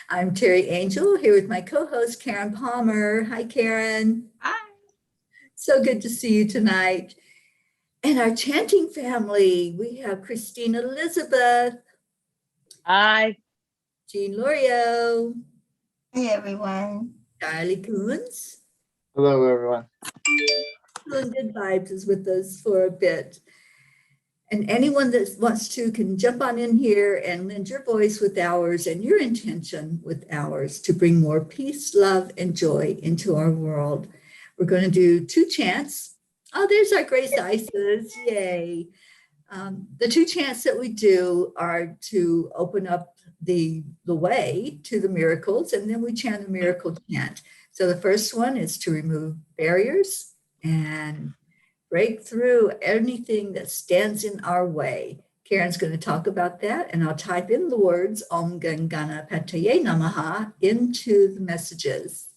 I'm Teri Angel here with my co-host Karen Palmer. Hi, Karen. Hi. So good to see you tonight. And our chanting family, we have Christine Elizabeth. Hi. Jean Lorio. Hey, everyone. Charlie Coons. Hello, everyone. Feeling Good Vibes is with us for a bit. And anyone that wants to can jump on in here and lend your voice with ours and your intention with ours to bring more peace, love, and joy into our world. We're going to do 2 chants. Oh, there's our Grace Isis. Yay. The 2 chants that we do are to open up the way to the miracles, and then we chant a miracle chant. So the first one is to remove barriers and break through anything that stands in our way. Karen's going to talk about that, and I'll type in the words Om Gam Ganapataye Namaha into the messages.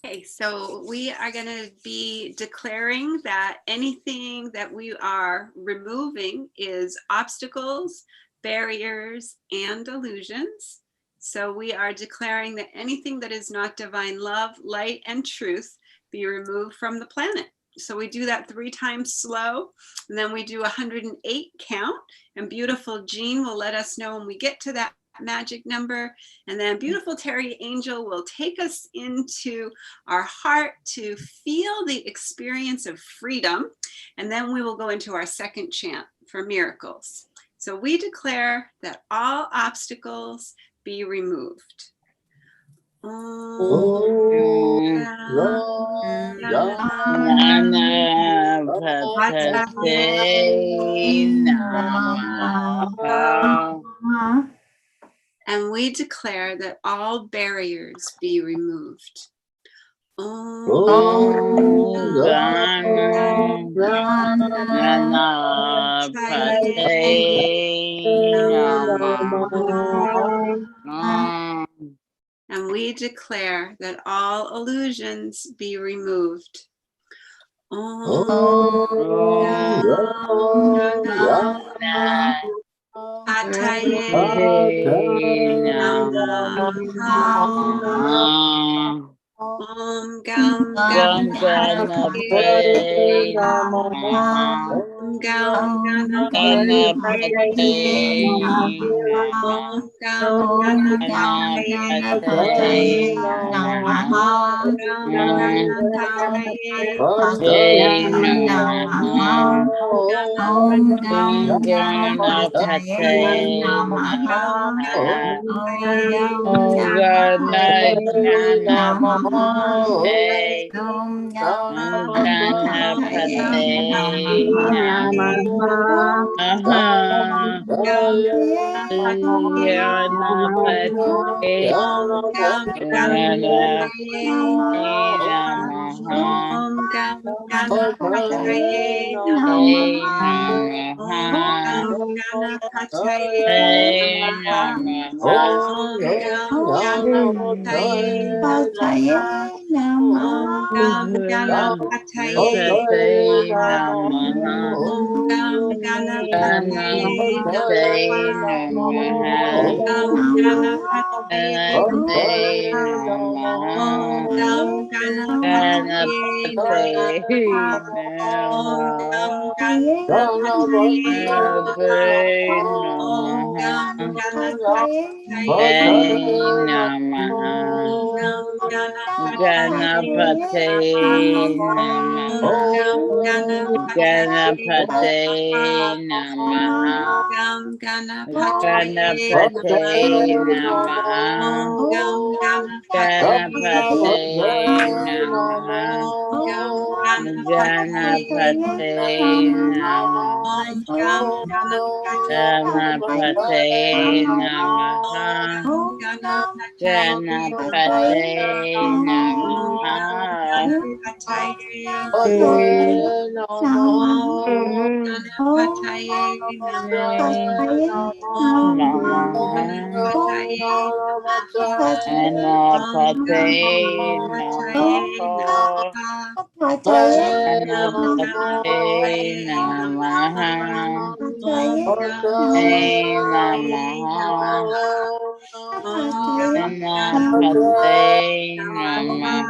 Okay, so we are going to be declaring that anything that we are removing is obstacles, barriers, and illusions. So we are declaring that anything that is not divine love, light, and truth be removed from the planet. So we do that 3 times slow, and then we do 108 count, and beautiful Jean will let us know when we get to that magic number, and then beautiful Teri Angel will take us into our heart to feel the experience of freedom, and then we will go into our second chant for miracles. So we declare that all obstacles be removed. And we declare that all barriers be removed. And we declare that all illusions be removed. Om Gam Ganapataye Namaha. Om Gam Ganapataye Namaha. Om Gam Ganapataye Namaha. Om Gam Ganapataye Namaha. Om Ganapataye Namaha. Ganapataye Namaha.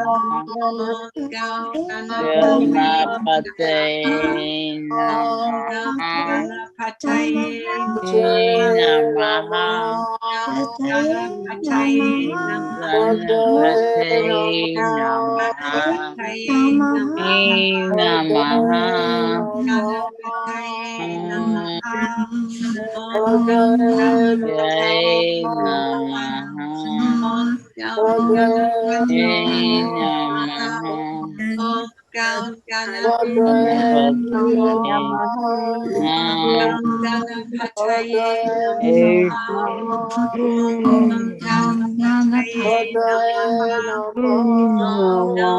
Ganapataye Namaha.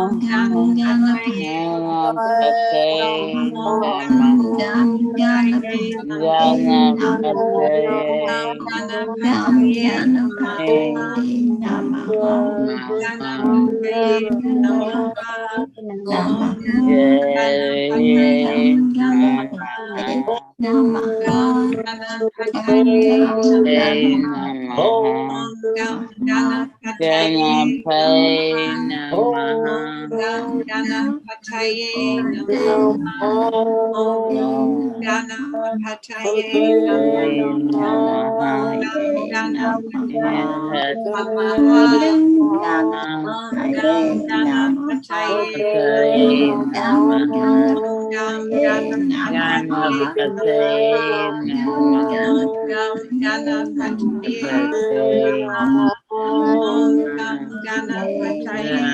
Namaha. Ganapataye Ganapataye Namaha. Namaha. Jai Namaha. Jai Namaha. Ganapataye Ganapataye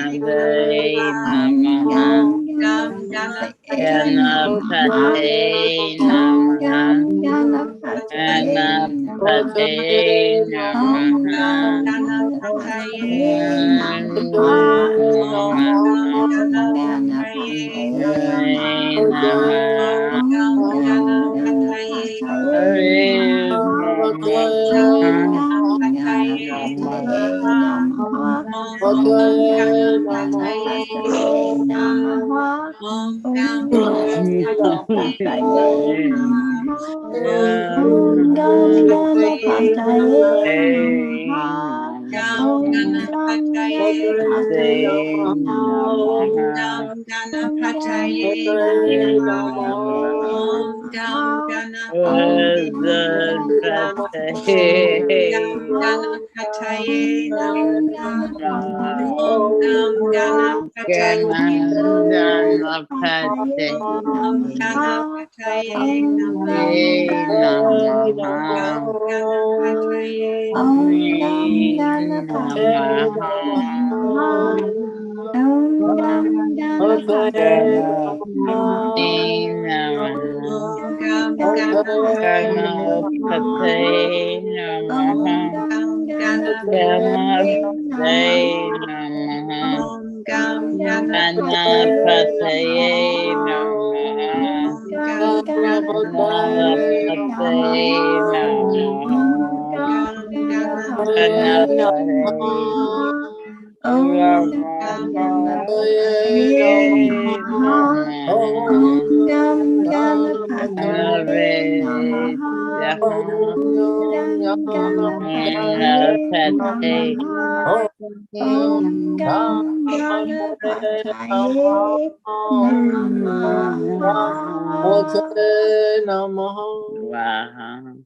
Namaha.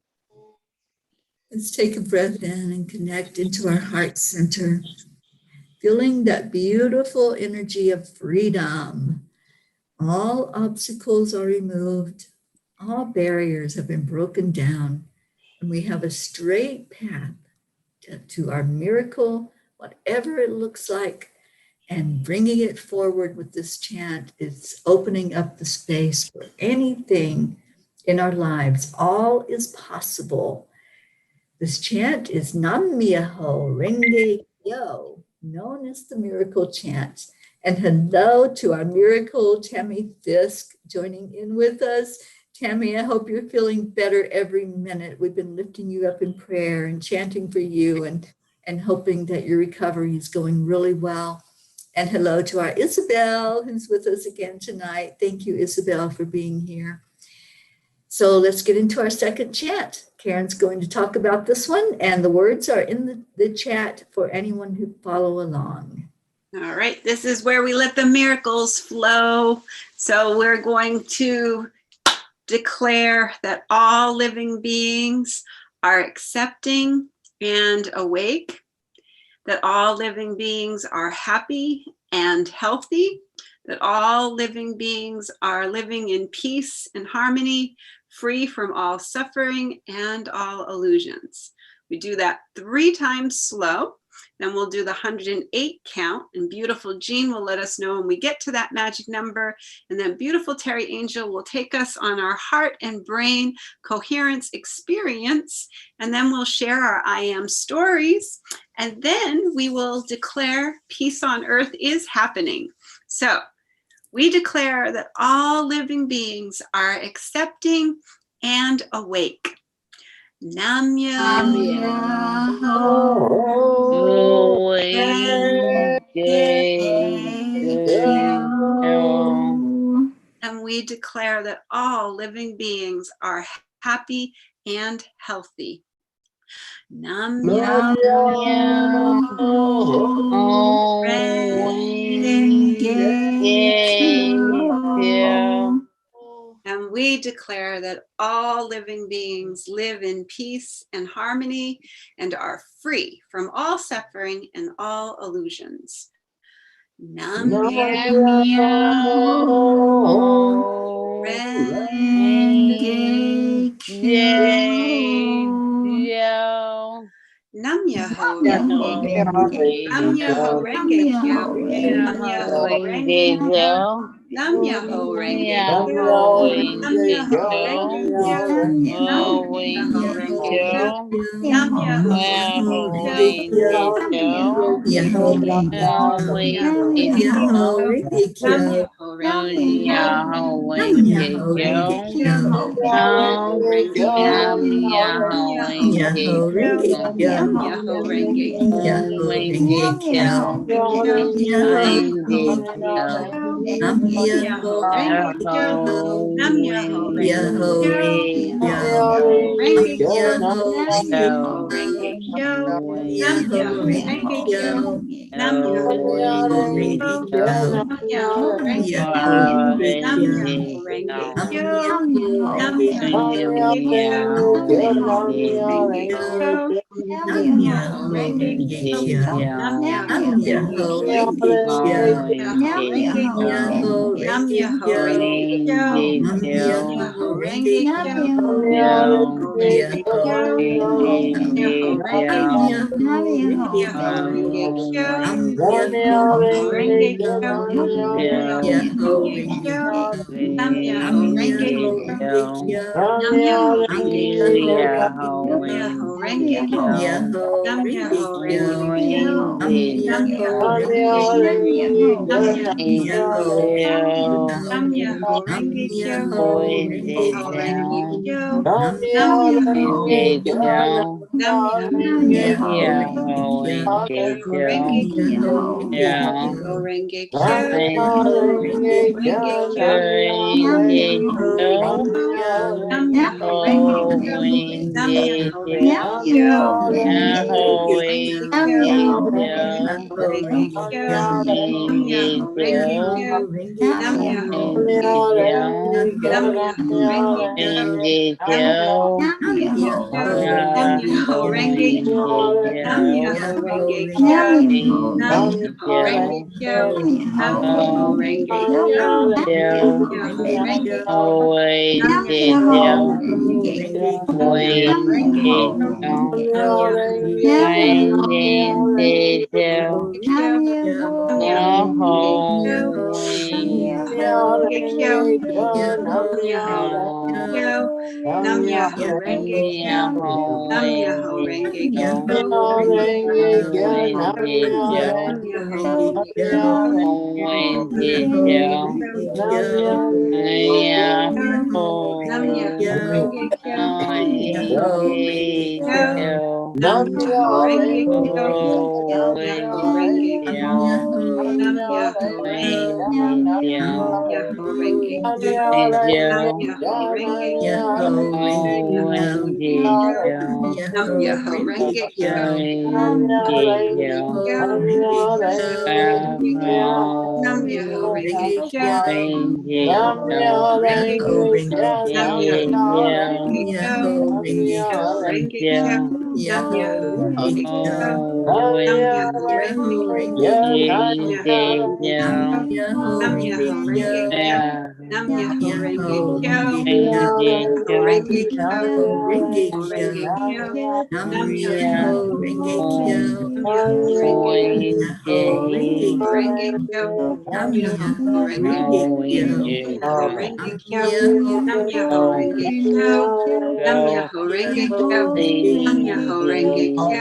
Let's take a breath in and connect into our heart center, feeling that beautiful energy of freedom. All obstacles are removed. All barriers have been broken down. And we have a straight path to our miracle, whatever it looks like. And bringing it forward with this chant is opening up the space for anything in our lives. All is possible. This chant is Nam Myoho Renge Kyo, known as the miracle chant. And hello to our miracle Tammy Fisk joining in with us. Tammy, I hope you're feeling better every minute. We've been lifting you up in prayer and chanting for you and hoping that your recovery is going really well. And hello to our Isabel, who's with us again tonight. Thank you, Isabel, for being here. So let's get into our second chant. Karen's going to talk about this one, and the words are in the chat for anyone who follow along. All right, this is where we let the miracles flow. So we're going to declare that all living beings are accepting and awake, that all living beings are happy and healthy, that all living beings are living in peace and harmony, free from all suffering and all illusions. We do that 3 times slow. Then we'll do the 108 count, and beautiful Jean will let us know when we get to that magic number. And then beautiful Teri Angel will take us on our heart and brain coherence experience. And then we'll share our I am stories. And then we will declare peace on earth is happening. So we declare that all living beings are accepting and awake. Nam Myoho Renge Kyo. And we declare that all living beings are happy and healthy. Nam Myoho Renge Kyo. And we declare that all living beings live in peace and harmony and are free from all suffering and all illusions. Nam Myoho Renge Kyo. Nam Myoho Renge Nam Myoho Renge Kyo. Nam Myoho Renge Kyo. Nam Myoho Renge Kyo. Nam Myoho Renge Kyo. Nam Myoho Renge Kyo. Nam Myoho Renge Kyo. Nam Myoho Renge Nam Myoho Renge Kyo. Renge Renge Kyo. Renge Renge Kyo. Nam Nam Myoho Myoho Renge Renge Kyo. Kyo. Nam Myoho Renge Kyo. Myoho Renge Renge Kyo. Nam Nam Myoho Myoho Renge Renge Kyo. Kyo. Nam Myoho Renge Nam Kyo. Myoho Nam Myoho Renge Kyo. Nam Myoho Renge Myoho Kyo. Renge Nam Myoho Renge Kyo. Nam Myoho Myoho Renge Renge Kyo. Kyo. Nam Nam Myoho Myoho Renge Kyo. Renge Kyo. Myoho Renge Kyo. Nam Myoho Nam Myoho Renge Renge Kyo. Kyo. Myoho Nam Renge Myoho Kyo. Renge Kyo. Myoho Renge Kyo. Nam Nam Myoho Myoho Renge Renge Kyo. Kyo.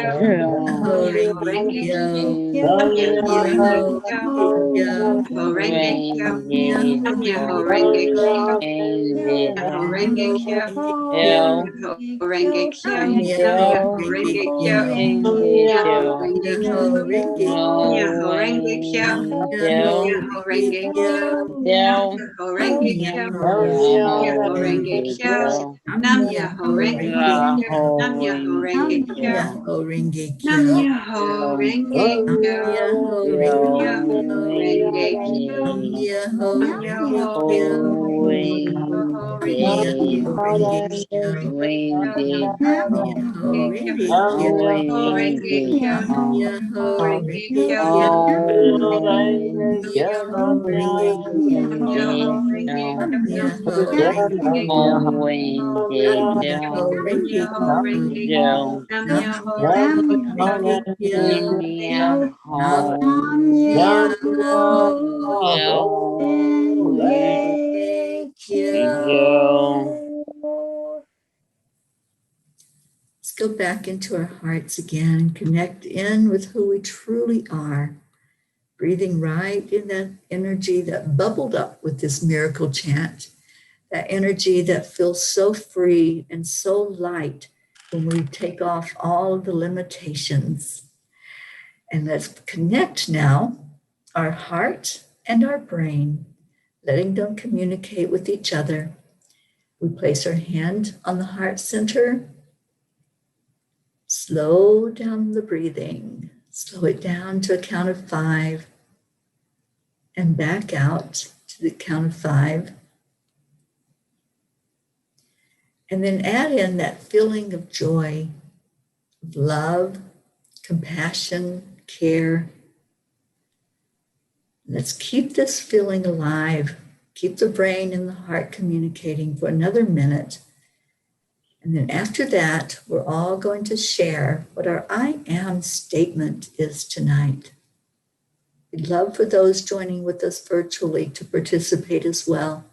Myoho Nam Renge Kyo. Myoho Renge Kyo. Myoho Renge Kyo. Nam Myoho Myoho Renge Renge Kyo. Kyo. Myoho Nam Renge Kyo. Myoho Myoho Renge Renge Kyo. Kyo. Nam Nam Myoho Myoho Renge Renge Kyo. Kyo. Nam Myoho Renge Nam Kyo. Myoho Renge Nam Kyo. Myoho Renge Nam Kyo. Myoho Nam Renge Myoho Kyo. Renge Kyo. Nam Myoho Nam Renge Myoho Kyo. Nam Renge Myoho Renge Kyo. Kyo. Nam Nam Myoho Myoho Renge Kyo. Renge Kyo. Myoho Renge Kyo. Nam Myoho Myoho Renge Renge Kyo. Kyo. Nam Renge Kyo. Myoho Renge Kyo. Nam Myoho Renge Nam Kyo. Myoho Nam Renge Myoho Renge Kyo. Kyo. Nam Renge Kyo. Myoho Nam Renge Myoho Kyo. Renge Kyo. Nam Nam Myoho Myoho Renge Kyo. Renge Kyo. Nam Nam Myoho Renge Kyo. Let's go back into our hearts again and connect in with who we truly are. Breathing right in that energy that bubbled up with this miracle chant, that energy that feels so free and so light when we take off all of the limitations. And let's connect now our heart and our brain, letting them communicate with each other. We place our hand on the heart center. Slow down the breathing. Slow it down to a count of 5 and back out to the count of 5. And then add in that feeling of joy, of love, compassion, care. Let's keep this feeling alive. Keep the brain and the heart communicating for another minute. And then after that, we're all going to share what our I am statement is tonight. We'd love for those joining with us virtually to participate as well.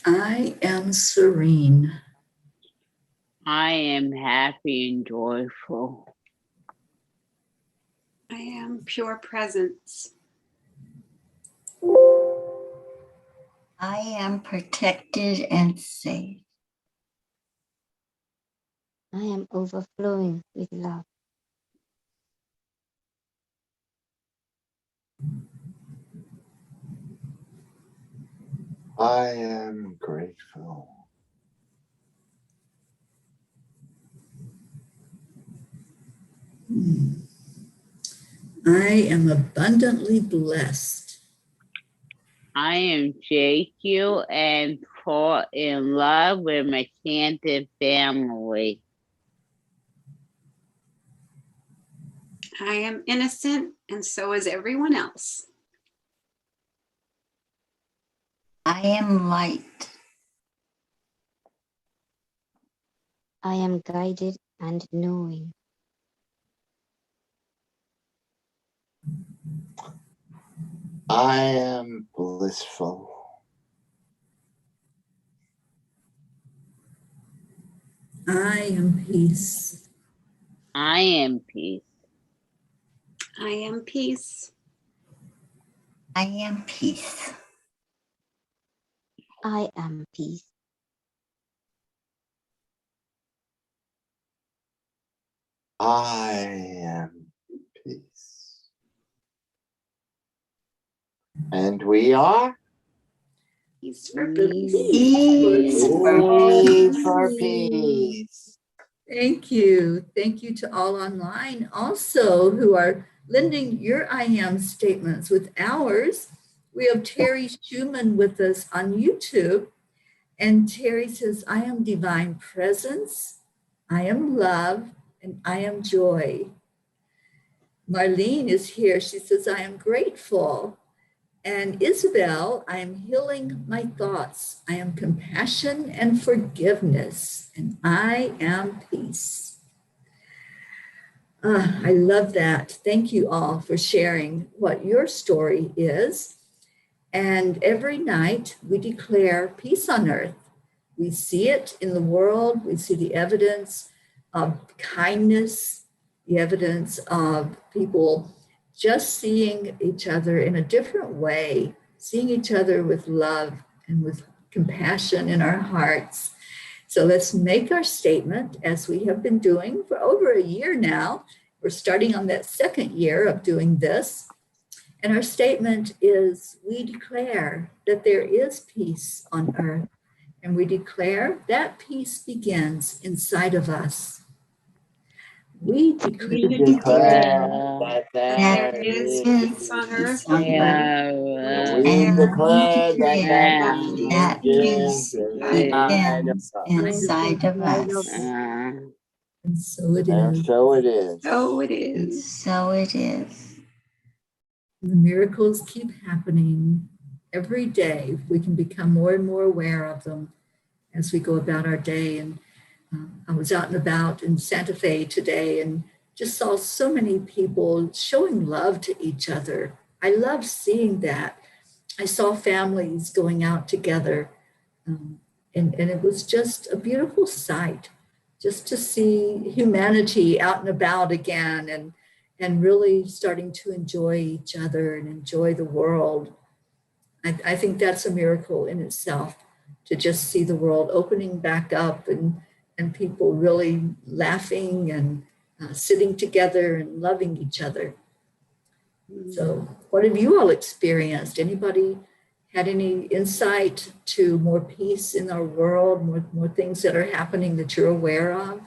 I am serene. I am happy and joyful. I am pure presence. I am protected and safe. I am overflowing with love. I am grateful. I am abundantly blessed. I am JQ and fall in love with my chanting family. I am innocent, and so is everyone else. I am light. I am guided and knowing. I am blissful. I am peace. I am peace. I am peace. I am peace. I am peace. I am peace. And we are Peace for Peace. Peace for peace peace. for peace. Thank you. Thank you to all online also who are lending your I am statements with ours. We have Teri Schumann with us on YouTube. And Teri says, I am divine presence, I am love, and I am joy. Marlene is here. She says, I am grateful. And Isabel, I am healing my thoughts. I am compassion and forgiveness, and I am peace. I love that. Thank you all for sharing what your story is. And every night we declare peace on earth. We see it in the world. We see the evidence of kindness, the evidence of people just seeing each other in a different way, seeing each other with love and with compassion in our hearts. So let's make our statement as we have been doing for over a year now. We're starting on that second year of doing this. And our statement is, we declare that there is peace on earth. And we declare that peace begins inside of us. We declare That there there is is peace on Peace earth. on earth. We And we declare declare that that peace begins inside of us. and so it And is. so it is. So it And is. so it is. The miracles keep happening every day. We can become more and more aware of them as we go about our day. And I was out and about in Santa Fe today and just saw so many people showing love to each other. I love seeing that. I saw families going out together, and it was just a beautiful sight just to see humanity out and about again and really starting to enjoy each other and enjoy the world. I think that's a miracle in itself, to just see the world opening back up and people really laughing and sitting together and loving each other. So what have you all experienced? Anybody had any insight to more peace in our world, more things that are happening that you're aware of?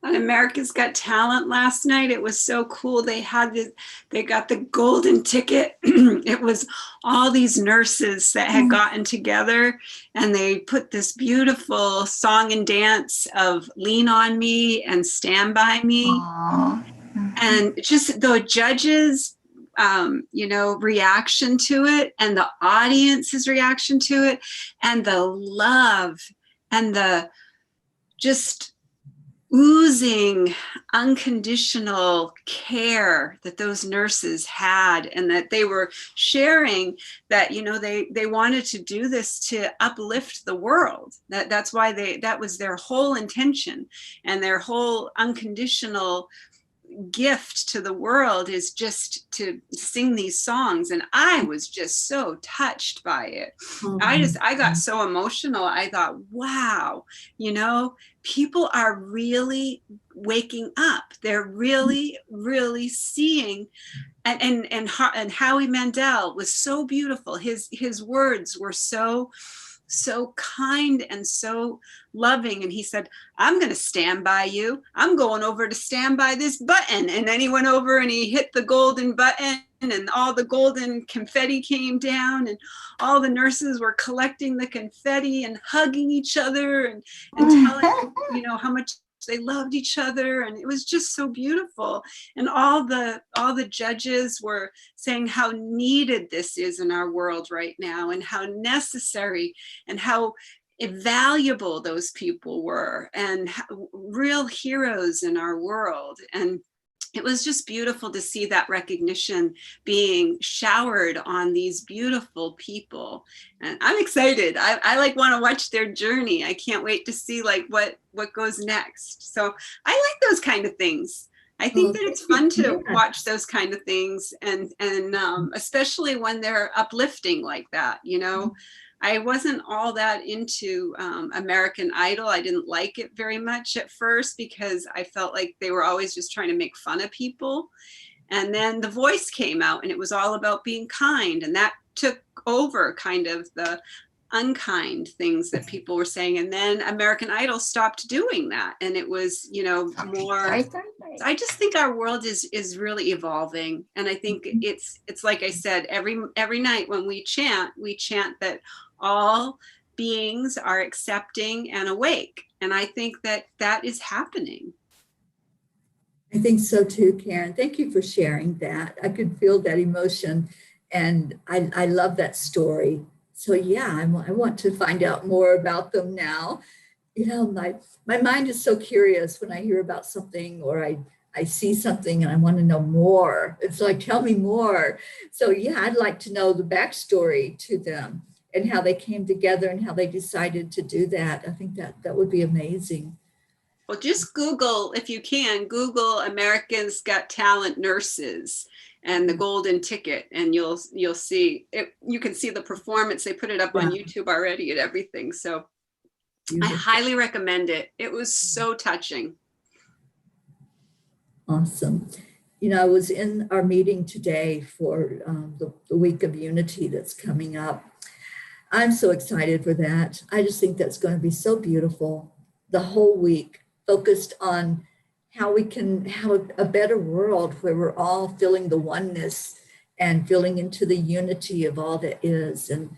On America's Got Talent last night, it was so cool. They got the golden ticket. It was all these nurses that had gotten together, and they put this beautiful song and dance of Lean on Me and Stand by Me. Aww. And just the judges, reaction to it, and the audience's reaction to it, and the love and the just oozing unconditional care that those nurses had, and that they were sharing that, you know, they wanted to do this to uplift the world. That's why that was their whole intention, and their whole unconditional gift to the world is just to sing these songs. And I was just so touched by it. I got so emotional. I thought, wow, you know, people are really waking up. They're really, really seeing. And Howie Mandel was so beautiful. His words were so kind and so loving. And he said, I'm going to stand by you. I'm going over to stand by this button. And then he went over and he hit the golden button, and all the golden confetti came down, and all the nurses were collecting the confetti and hugging each other and telling, you know, how much they loved each other. And it was just so beautiful. And all the judges were saying how needed this is in our world right now, and how necessary and how valuable those people were, and real heroes in our world. And it was just beautiful to see that recognition being showered on these beautiful people. And I'm excited. I like want to watch their journey. I can't wait to see like what goes next. So I like those kind of things. I think that it's fun to watch those kind of things, and especially when they're uplifting like that, you know. I wasn't all that into American Idol. I didn't like it very much at first because I felt like they were always just trying to make fun of people. And then The Voice came out, and it was all about being kind. And that took over kind of the unkind things that people were saying. And then American Idol stopped doing that. And it was, you know, more, I just think our world is really evolving. And I think it's like I said, every night when we chant that all beings are accepting and awake. And I think that is happening. I think so too, Karen. Thank you for sharing that. I could feel that emotion, and I love that story. So yeah, I want to find out more about them now. You know, my mind is so curious when I hear about something, or I see something and I want to know more. It's like, tell me more. So yeah, I'd like to know the backstory to them, and how they came together and how they decided to do that. I think that would be amazing. Well, just Google, if you can, Google America's Got Talent nurses and the golden ticket, and you'll see it. You can see the performance. They put it up on YouTube already and everything. So beautiful. I highly recommend it. It was so touching. Awesome. You know, I was in our meeting today for the week of unity that's coming up. I'm so excited for that. I just think that's going to be so beautiful. The whole week focused on how we can have a better world where we're all feeling the oneness and feeling into the unity of all that is, and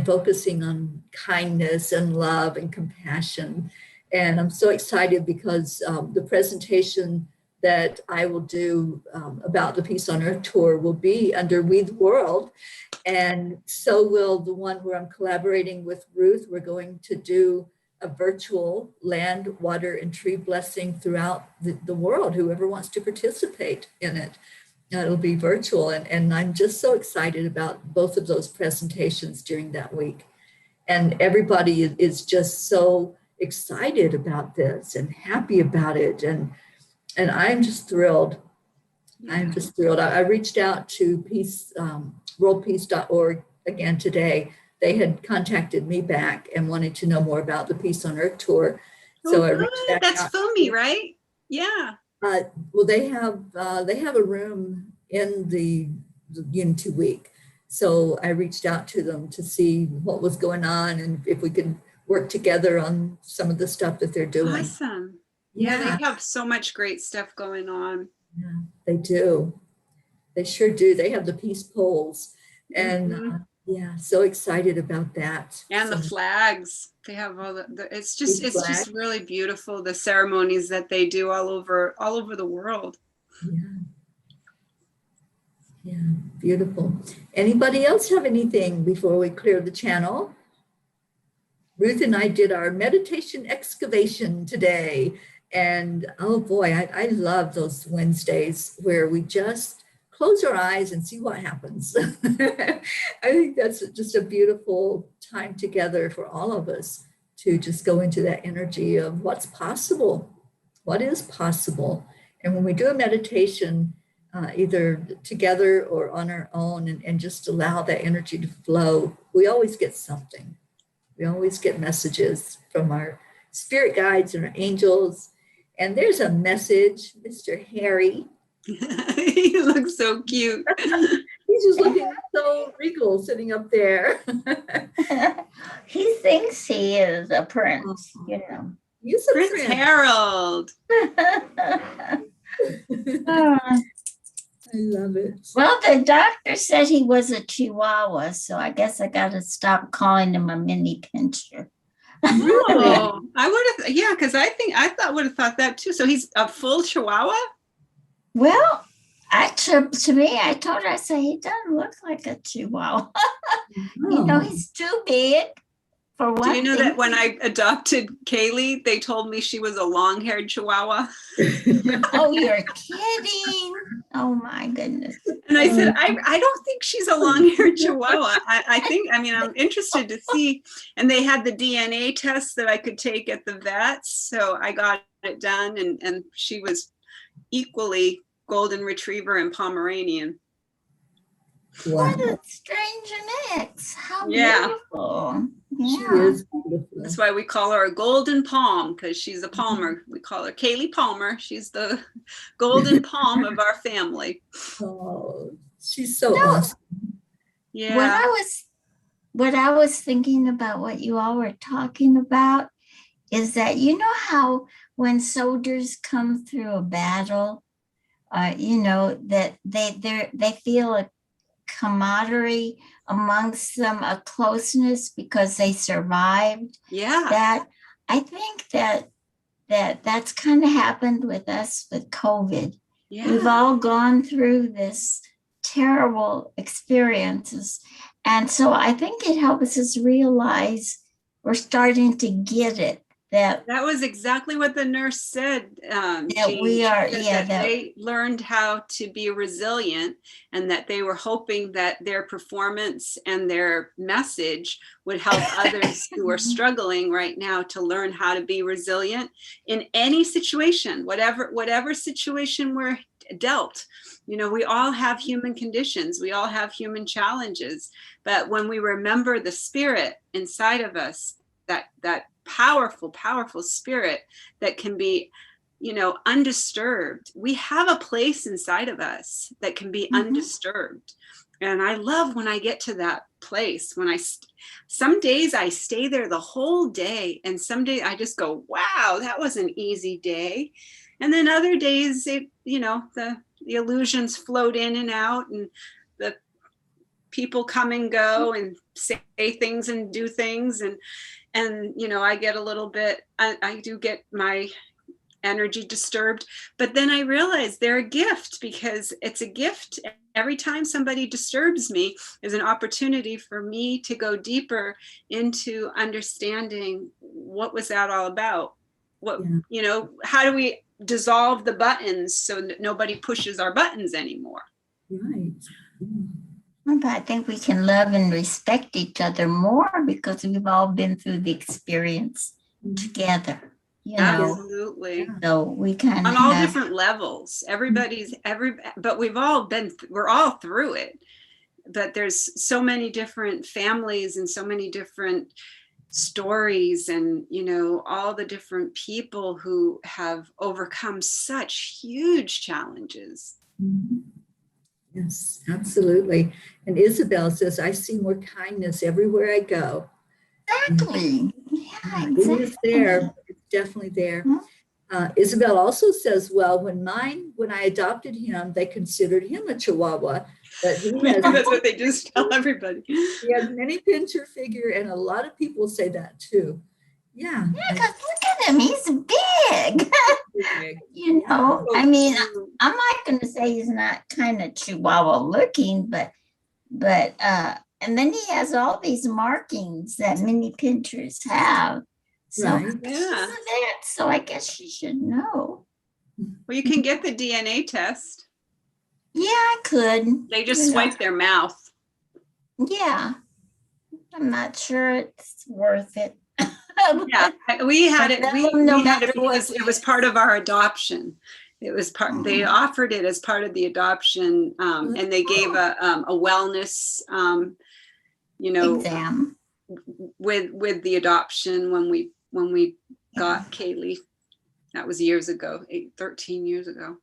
focusing on kindness and love and compassion. And I'm so excited because the presentation that I will do about the Peace on Earth tour will be under We the World. And so will the one where I'm collaborating with Ruth. We're going to do a virtual land, water, and tree blessing throughout the world, whoever wants to participate in it. It'll be virtual. And I'm just so excited about both of those presentations during that week. And everybody is just so excited about this and happy about it. And I'm just thrilled. I'm just thrilled. I reached out to worldpeace.org again today. They had contacted me back and wanted to know more about the Peace on Earth tour. So I reached back That's out. Fumi, right? Yeah. Well, they have a room in the Unity Week. So I reached out to them to see what was going on and if we could work together on some of the stuff that they're doing. Awesome. Yeah, they have so much great stuff going on. Yeah, they do. They sure do. They have the peace poles, and yeah, so excited about that. And so, the flags. They have all it's just really beautiful, the ceremonies that they do all over the world. Yeah, beautiful. Anybody else have anything before we clear the channel? Ruth and I did our meditation excavation today, And oh boy, I love those Wednesdays where we just close our eyes and see what happens. I think that's just a beautiful time together for all of us to just go into that energy of what's possible, what is possible. And when we do a meditation, either together or on our own, and just allow that energy to flow, we always get something. We always get messages from our spirit guides and our angels. And there's a message, Mr. Harry. He looks so cute. He's just looking so regal sitting up there. He thinks he is a prince, you know. He's a Prince prince. Harold. I love it. Well, the doctor said he was a Chihuahua, so I guess I got to stop calling him a mini pincher. Oh, I would have, yeah, because I would have thought that too. So he's a full Chihuahua? Well, to me, I told her, I said, he doesn't look like a Chihuahua. You know, he's too big for one Do you know thing. that when I adopted Kaylee, they told me she was a long-haired Chihuahua? Oh, you're kidding. Oh, my goodness. And I said, I don't think she's a long-haired Chihuahua. I'm interested to see. And they had the DNA test that I could take at the vets. So I got it done, and she was equally golden retriever and Pomeranian. Wow. What a strange mix. How Yeah. beautiful. She Yeah. is beautiful. That's why we call her a golden palm, because she's a Palmer. We call her Kaylee Palmer. She's the golden palm of our family. Oh, she's so awesome. Yeah. What I was thinking about what you all were talking about is that, you know how when soldiers come through a battle, you know, that they feel a camaraderie amongst them, a closeness because they survived. Yeah. That I think that's kind of happened with us with COVID. Yeah. We've all gone through this terrible experiences. And so I think it helps us realize we're starting to get it. That was exactly what the nurse said. Jean. we are, She said yeah, that they learned how to be resilient, and that they were hoping that their performance and their message would help others who are struggling right now to learn how to be resilient in any situation, whatever situation we're dealt. You know, we all have human conditions. We all have human challenges. But when we remember the spirit inside of us, that powerful spirit that can be, you know, undisturbed. We have a place inside of us that can be undisturbed. And I love when I get to that place, when some days I stay there the whole day, and some days I just go, wow, that was an easy day. And then other days, the illusions float in and out, and the people come and go and say things and do things. And, you know, I get a little bit, I do get my energy disturbed, but then I realize they're a gift, because it's a gift. Every time somebody disturbs me is an opportunity for me to go deeper into understanding what was that all about? You know, how do we dissolve the buttons so that nobody pushes our buttons anymore? Right. but I think we can love and respect each other more because we've all been through the experience together. You know, Absolutely. so we kind of on all different levels. But we're all through it. But there's so many different families and so many different stories, and, you know, all the different people who have overcome such huge challenges. Mm-hmm. Yes, absolutely. And Isabel says, I see more kindness everywhere I go. Exactly. Yeah, It is there. It's definitely there. Isabel also says, well, when I adopted him, they considered him a Chihuahua, but That's what they just tell everybody. He has many pincher figure, and a lot of people say that too. Yeah. Yeah, because look at him, he's big. You know, I mean, I'm not going to say he's not kind of Chihuahua looking, but and then he has all these markings that many pinchers have. So Right. she's a vet, so I guess she should know. Well, you can get the DNA test. Yeah, I could. They just You know, swipe their mouth. Yeah. I'm not sure it's worth it. Yeah, we had it. But We no had it matter what because it was part of our adoption. It was part. They offered it as part of the adoption, and they gave a wellness, Exam. with the adoption when we got Kaylee. That was years ago, 13 years ago.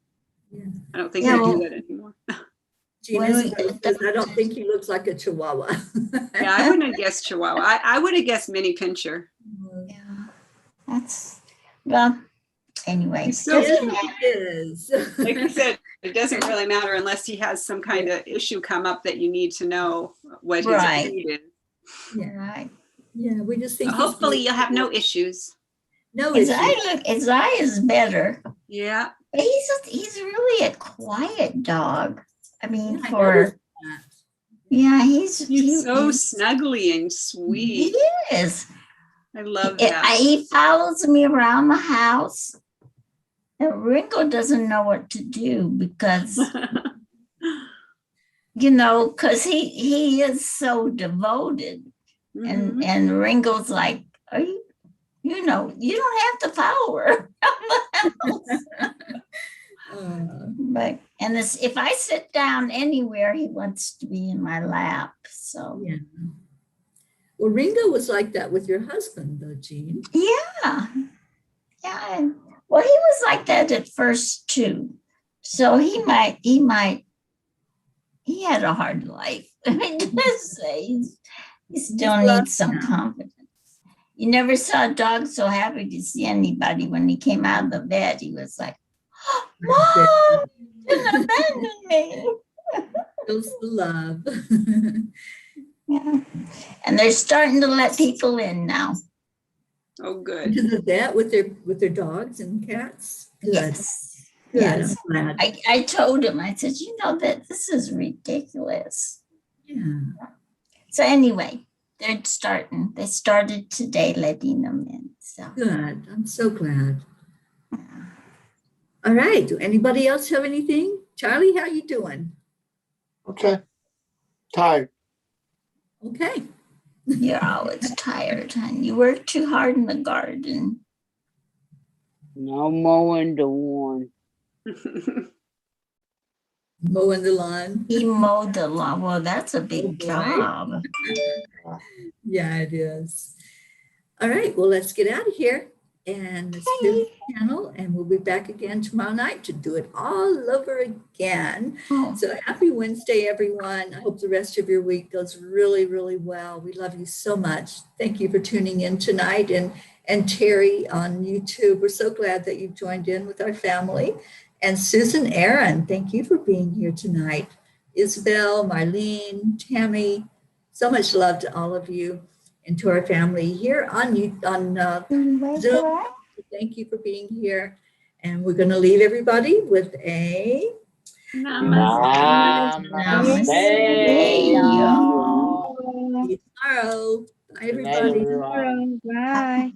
Yeah. I don't think Yeah, they well- do that anymore. Gene When we Isabel says, I don't think he looks like a Chihuahua. Yeah, I wouldn't have guessed Chihuahua. I would have guessed mini pincher. Yeah. That's well, anyway. He's so Yes, cute. he is. Like you said, it doesn't really matter unless he has some kind of issue come up that you need to know what his Right. need is. Yeah, Right. yeah, we just think. he's Hopefully you'll have no beautiful. issues. No His issues. eye is better. Yeah. But he's really a quiet dog. I mean, Yeah, I for noticed that. yeah, he's He's so he's- snuggly and he sweet. is. I love that. He follows me around the house. And Ringo doesn't know what to do because because he is so devoted. Mhm. And Ringo's like, are you, you don't have to follow her. But if I sit down anywhere, he wants to be in my lap. So Yeah. Well, Ringo was like that with your husband, though, Jean. yeah. Well, he was like that at first too. So he had a hard life. I mean, just say he still needs some confidence. You never saw a dog so happy to see anybody. When he came out of the vet, he was like, oh, Mom, didn't abandon me. Shows the love. Yeah. And they're starting to let people in now. Oh, good. To the vet with their dogs and cats. Good. Yes. Good. Yes. I'm glad. I told him, I said, that this is ridiculous. Yeah. So anyway, they started today letting them in. So Good. I'm so glad. All right. Do anybody else have anything? Charlie, how you doing? Okay. Tired. Okay. you're always tired, hon. You work too hard in the garden. No mowing the lawn. Mowing the lawn. He mowed the lawn. Well, that's a big Oh, boy. job. Yeah, it is. All right. Well, let's get out of here and let's do the channel, and we'll be back again tomorrow night to do it all over again. Oh, So happy Wednesday, everyone. I hope the rest of your week goes really, really well. We love you so much. Thank you for tuning in tonight. And Teri on YouTube, we're so glad that you've joined in with our family. And Susan Aaron, thank you for being here tonight. Isabel, Marlene, Tammy, so much love to all of you and to our family here on Zoom. Thank you for being here. And we're going to leave everybody with a Namaste. Namaste. Namaste, y'all. see you tomorrow. Bye, Good night, everybody. everyone. Bye.